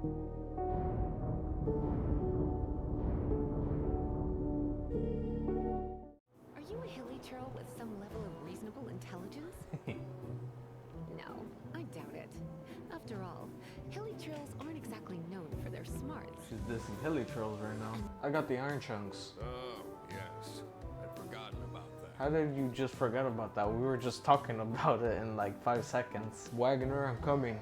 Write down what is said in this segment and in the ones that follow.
Are you a hilly troll with some level of reasonable intelligence? No, I doubt it. After all, hilly trolls aren't exactly known for their smarts. She's dissing hilly trolls right now. I got the iron chunks. Oh, yes. I'd forgotten about that. How did you just forget about that? We were just talking about it in like 5 seconds. Wagoner, I'm coming.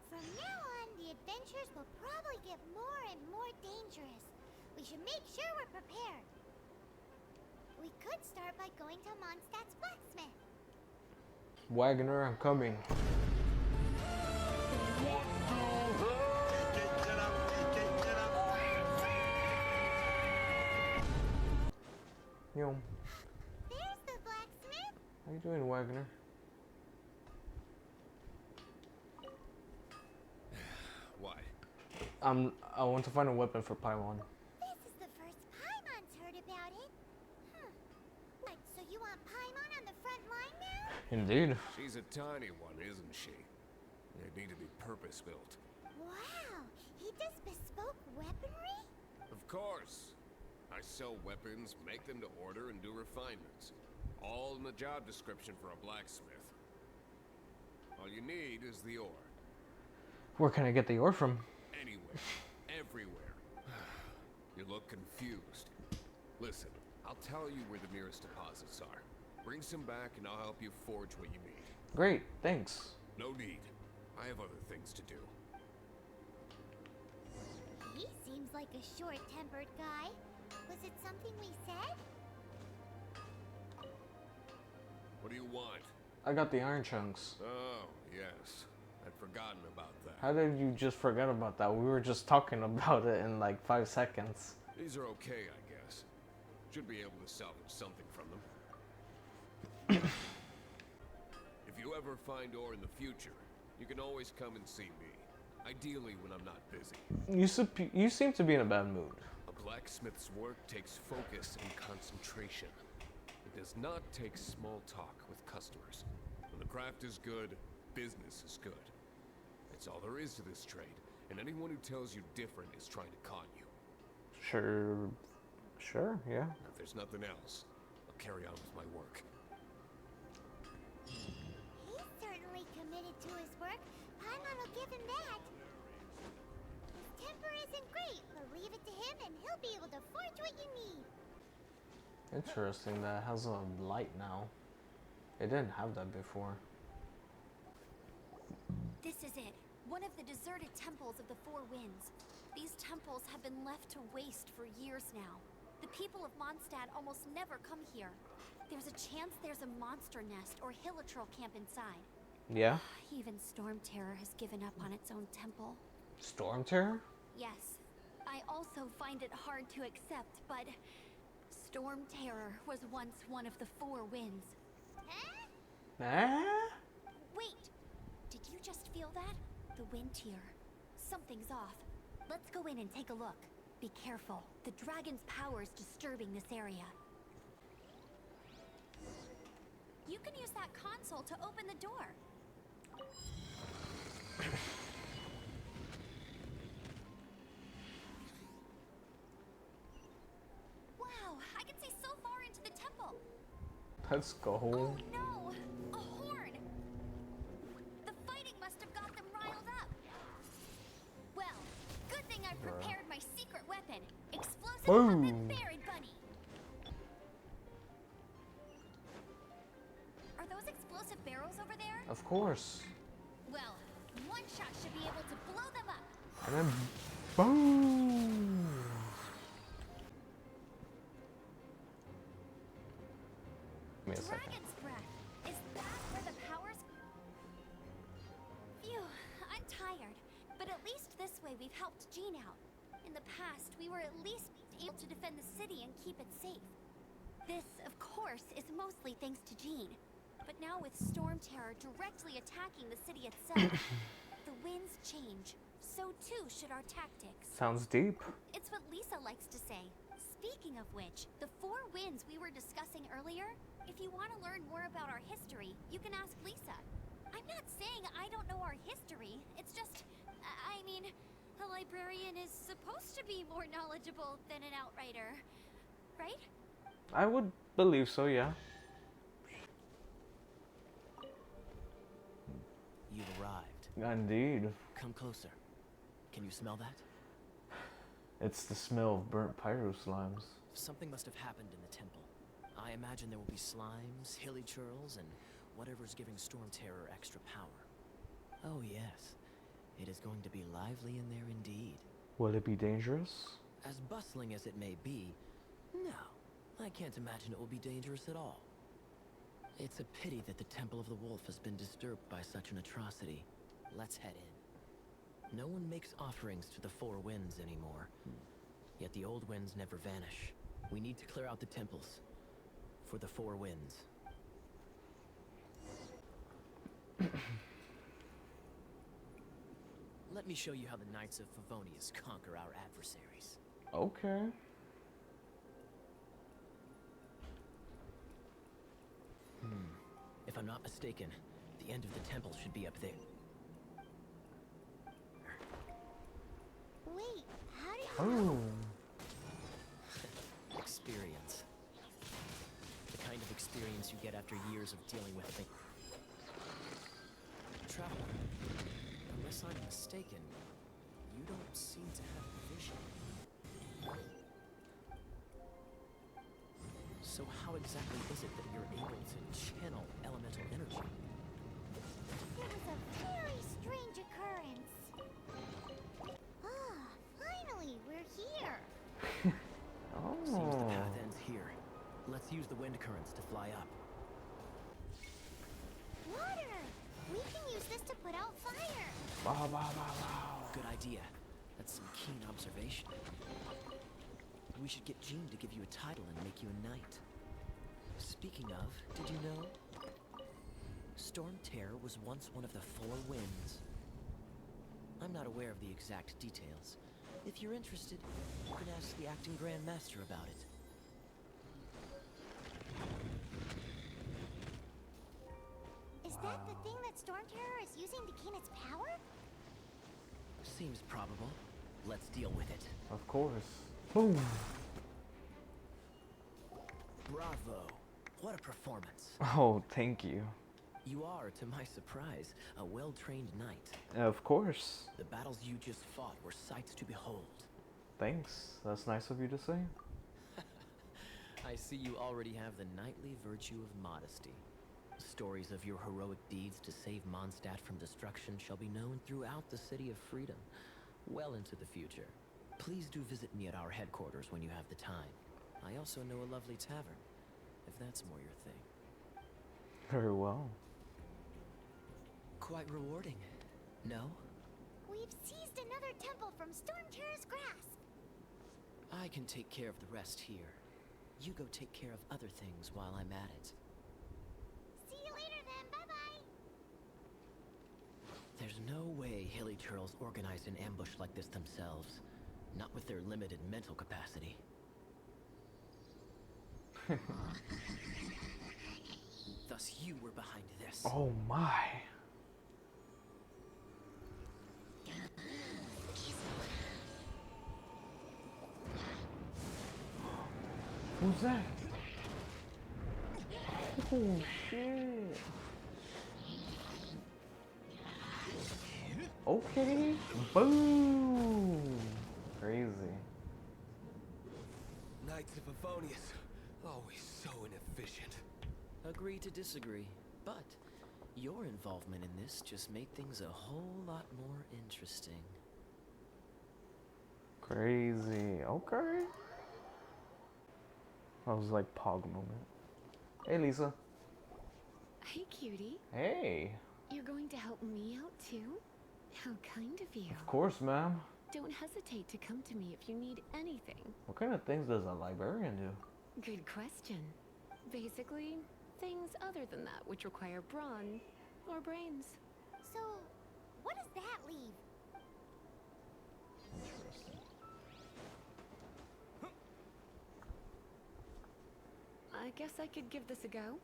From now on, the adventures will probably get more and more dangerous. We should make sure we're prepared. We could start by going to Mondstadt's blacksmith. Wagoner, I'm coming. Yo. There's the blacksmith. How you doing, Wagoner? Why? I want to find a weapon for Paimon. This is the first Paimon's heard about it. What, so you want Paimon on the front line now? Indeed. She's a tiny one, isn't she? They need to be purpose-built. Wow, he does bespoke weaponry? Of course. I sell weapons, make them to order, and do refinements. All in the job description for a blacksmith. All you need is the ore. Where can I get the ore from? Anywhere. Everywhere. You look confused. Listen, I'll tell you where the nearest deposits are. Bring some back and I'll help you forge what you need. Great, thanks. No need. I have other things to do. He seems like a short-tempered guy. Was it something we said? What do you want? I got the iron chunks. Oh, yes. I'd forgotten about that. How did you just forget about that? We were just talking about it in like 5 seconds. These are okay, I guess. Should be able to salvage something from them. If you ever find ore in the future, you can always come and see me. Ideally when I'm not busy. You seem to be in a bad mood. A blacksmith's work takes focus and concentration. It does not take small talk with customers. When the craft is good, business is good. That's all there is to this trade, and anyone who tells you different is trying to con you. Sure, yeah. If there's nothing else, I'll carry on with my work. He's certainly committed to his work. Paimon will give him that. His temper isn't great, but leave it to him and he'll be able to forge what you need. Interesting, that has a light now. It didn't have that before. This is it. One of the deserted temples of the Four Winds. These temples have been left to waste for years now. The people of Mondstadt almost never come here. There's a chance there's a monster nest or hilitrol camp inside. Yeah? Even Storm Terror has given up on its own temple. Storm Terror? Yes. I also find it hard to accept, but Storm Terror was once one of the Four Winds. Huh? Ah? Wait! Did you just feel that? The wind here. Something's off. Let's go in and take a look. Be careful. The dragon's power is disturbing this area. You can use that console to open the door. Wow, I can see so far into the temple. Let's go. Oh no! A horn! The fighting must have got them riled up. Well, good thing I prepared my secret weapon. Explosive puppet Berry Bunny. Are those explosive barrels over there? Of course. Well, one shot should be able to blow them up. And then boom! Give me a second. Dragon's breath. Is that where the powers... Phew, I'm tired. But at least this way we've helped Jean out. In the past, we were at least able to defend the city and keep it safe. This, of course, is mostly thanks to Jean. But now with Storm Terror directly attacking the city itself, the winds change. So too should our tactics. Sounds deep. It's what Lisa likes to say. Speaking of which, the Four Winds we were discussing earlier, if you want to learn more about our history, you can ask Lisa. I'm not saying I don't know our history, it's just A librarian is supposed to be more knowledgeable than an outrider, right? I would believe so, yeah. You've arrived. Indeed. Come closer. Can you smell that? It's the smell of burnt pyro slimes. Something must have happened in the temple. I imagine there will be slimes, hilly churls, and whatever's giving Storm Terror extra power. Oh yes, it is going to be lively in there indeed. Will it be dangerous? As bustling as it may be, no, I can't imagine it will be dangerous at all. It's a pity that the Temple of the Wolf has been disturbed by such an atrocity. Let's head in. No one makes offerings to the Four Winds anymore. Yet the old winds never vanish. We need to clear out the temples. For the Four Winds. Let me show you how the Knights of Favonius conquer our adversaries. Okay. If I'm not mistaken, the end of the temple should be up there. Wait, how do you know? Oh. Experience. The kind of experience you get after years of dealing with things. Traveler, unless I'm mistaken, you don't seem to have vision. So how exactly is it that you're able to channel elemental energy? It was a very strange occurrence. Ah, finally, we're here. Seems the Oh. path ends here. Let's use the wind currents to fly up. Water! We can use this to put out fire. Wow, wow, wow, wow. Good idea. That's some keen observation. We should get Jean to give you a title and make you a knight. Speaking of, did you know? Storm Terror was once one of the Four Winds. I'm not aware of the exact details. If you're interested, you can ask the acting Grand Master about it. Is that the thing that Storm Terror is using to gain its power? Seems probable. Let's deal with it. Of course. Boom. Bravo! What a performance. Oh, thank you. You are, to my surprise, a well-trained knight. Of course. The battles you just fought were sights to behold. Thanks. That's nice of you to say. I see you already have the knightly virtue of modesty. Stories of your heroic deeds to save Mondstadt from destruction shall be known throughout the City of Freedom, well into the future. Please do visit me at our headquarters when you have the time. I also know a lovely tavern, if that's more your thing. Very well. Quite rewarding, no? We've seized another temple from Storm Terror's grasp. I can take care of the rest here. You go take care of other things while I'm at it. See you later then, bye-bye. There's no way Hilly Churls organized an ambush like this themselves. Not with their limited mental capacity. Thus you were behind this. Oh my. Who's that? Oh shit. Okay. Boom. Crazy. Knights of Favonius, always so inefficient. Agree to disagree, but your involvement in this just made things a whole lot more interesting. Crazy. Okay. That was like Pog moment. Hey, Lisa. Hey, cutie. Hey. You're going to help me out too? How kind of you. Of course, ma'am. Don't hesitate to come to me if you need anything. What kind of things does a librarian do? Good question. Basically, things other than that which require brawn or brains. So, what does that leave? Interesting. I guess I could give this a go.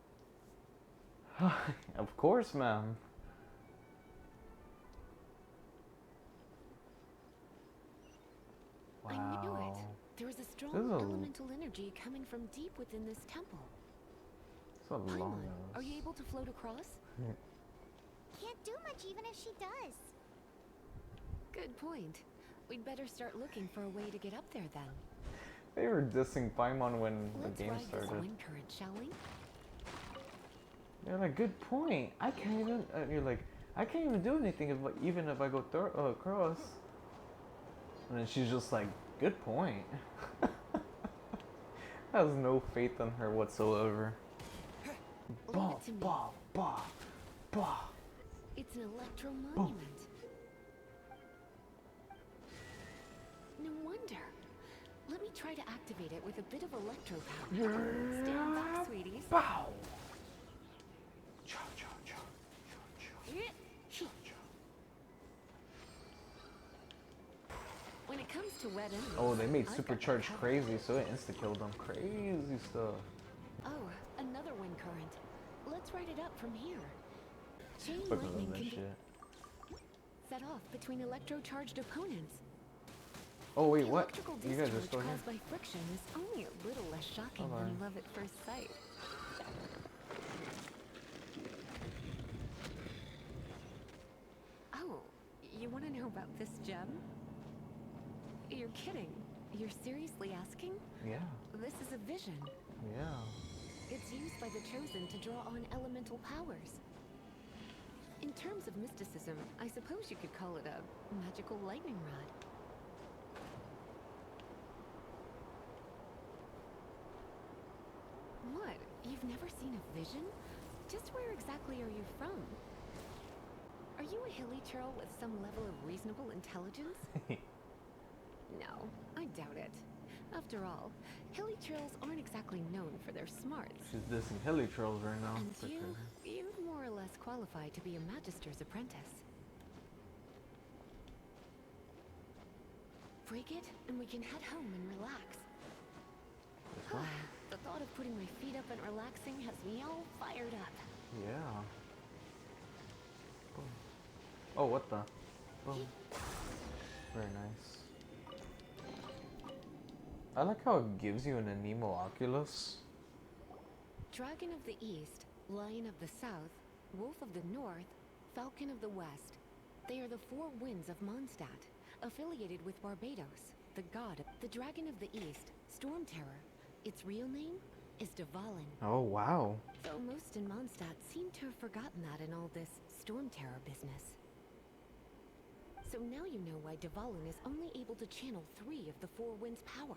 Of course, ma'am. This strong is a- elemental energy coming from deep within this temple. It's a long Paimon, are you able to float across? Can't do much even if she does. Good point. We'd better start looking for a way to get up there then. They were dissing Paimon when Let's the game ride this started. wind current, shall we? They're like, good point. I can't even. You're like, I can't even do anything even if I go across. And then she's just like, good point. Has no faith in her whatsoever. Leave Bah, it to me. bah, bah, bah. It's an electro monument. No wonder. Let me try to activate it with a bit of electro power. Stand back, sweeties. Bow. Chow, chow, chow, chow, chow. When it comes to wet enemies, Oh, they made I've got supercharged that crazy, so it insta-killed them. Crazy stuff. covered. Oh, another wind current. Let's ride it up from here. Chain Fuck lightning with can that be shit. set off between electro-charged opponents. Oh wait, The what? electrical You guys are discharge still here? caused by friction is only a little less shocking Hold than on. love at first sight. Oh, you want to know about this gem? You're kidding. You're seriously asking? Yeah, This is a vision. yeah. It's used by the Chosen to draw on elemental powers. In terms of mysticism, I suppose you could call it a magical lightning rod. What? You've never seen a vision? Just where exactly are you from? Are you a hilly churl with some level of reasonable intelligence? No, I doubt it. After all, hilly churls aren't exactly known for their smarts. She's dissing hilly trolls right now. And for sure. you'd more or less qualify to be a magister's apprentice. Break it, and we can head home and relax. This one? The thought of putting my feet up and relaxing has me all fired up. Yeah. Boom. Oh, what the? Boom. Very nice. I like how it gives you an Anemo Oculus. Dragon of the East, Lion of the South, Wolf of the North, Falcon of the West. They are the four winds of Mondstadt, affiliated with Barbados, the god of the Dragon of the East, Storm Terror. Its real name is Dvalin. Oh, wow. Though most in Mondstadt seem to have forgotten that in all this Storm Terror business. So now you know why Dvalin is only able to channel 3 of the four winds' power.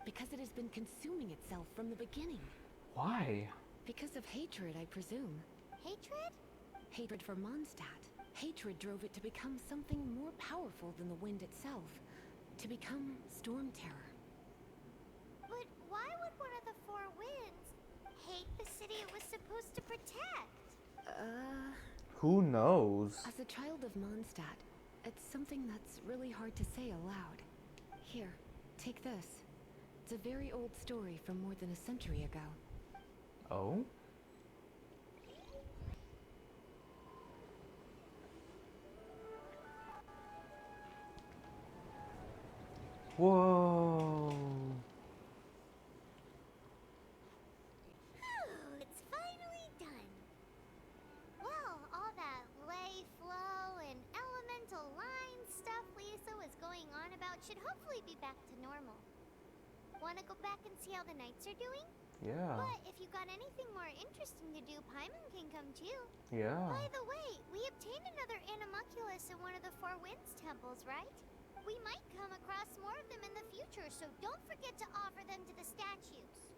Because it has been consuming itself from the beginning. Why? Because of hatred, I presume. Hatred? Hatred for Mondstadt. Hatred drove it to become something more powerful than the wind itself. To become Storm Terror. But why would one of the four winds hate the city it was supposed to protect? Who knows? As a child of Mondstadt, it's something that's really hard to say aloud. Here, take this. It's a very old story from more than a century ago. Oh? Whoa! It's finally done. Well, all that lay flow and elemental line stuff Lisa was going on about should hopefully be back to normal. Wanna go back and see how the knights are doing? Yeah. But if you got anything more interesting to do, Paimon can come too. Yeah. By the way, we obtained another Animalculus in one of the Four Winds temples, right? We might come across more of them in the future, so don't forget to offer them to the statues.